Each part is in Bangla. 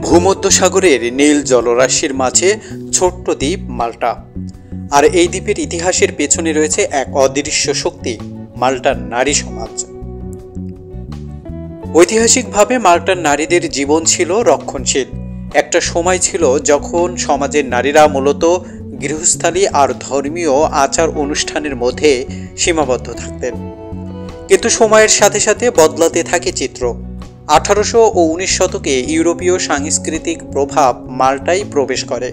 ভূমধ্যসাগরের নীল জলরাশির মাঝে ছোট্ট দ্বীপ মাল্টা। আর এই দ্বীপের ইতিহাসের পেছনে রয়েছে এক অদৃশ্য শক্তি, মাল্টার নারী সমাজ। ঐতিহাসিকভাবে মাল্টার নারীদের জীবন ছিল রক্ষণশীল। একটা সময় ছিল যখন সমাজের নারীরা মূলত গৃহস্থালী আর ধর্মীয় আচার অনুষ্ঠানের মধ্যে সীমাবদ্ধ থাকতেন। কিন্তু সময়ের সাথে সাথে বদলাতে থাকে চিত্র। 1800 ও 19 শতকে ইউরোপীয় সাংস্কৃতিক প্রভাব মাল্টায় প্রবেশ করে।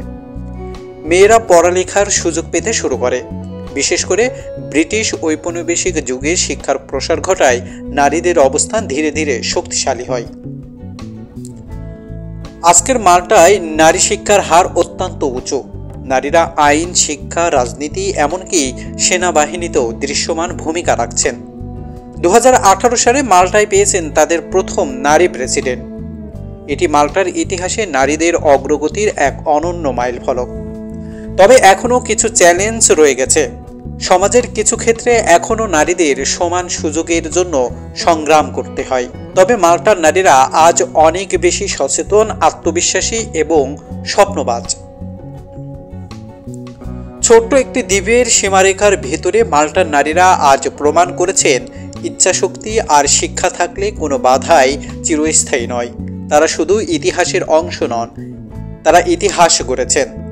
মেয়েরা পড়ালেখার সুযোগ পেতে শুরু করে। বিশেষ করে ব্রিটিশ ঔপনিবেশিক যুগে শিক্ষার প্রসার ঘটায় নারীদের অবস্থান ধীরে ধীরে শক্তিশালী হয়। আজকের মাল্টায় নারী শিক্ষার হার অত্যন্ত উঁচু। নারীরা আইন, শিক্ষা, রাজনীতি, এমনকি সেনাবাহিনীতেও দৃশ্যমান ভূমিকা রাখছেন। 2018 সালে মাল্টায় পেয়েছেন তাদের প্রথম নারী প্রেসিডেন্ট। এটি মাল্টার ইতিহাসে নারীদের অগ্রগতির এক অনন্য মাইলফলক। তবে এখনও কিছু চ্যালেঞ্জ রয়ে গেছে। সমাজের কিছু ক্ষেত্রে এখনও নারীদের সমান সুযোগের জন্য সংগ্রাম করতে হয়। তবে মাল্টার নারীরা আজ অনেক বেশি সচেতন, আত্মবিশ্বাসী এবং স্বপ্নবাজ। ছোট্ট একটি দ্বীপের সীমারেখার ভেতরে মাল্টার নারীরা আজ প্রমাণ করেছেন, ইচ্ছাশক্তি আর শিক্ষা থাকলে কোনো বাধাই চিরস্থায়ী নয়। তারা শুধু ইতিহাসের অংশ নন, তারা ইতিহাস গড়েছেন।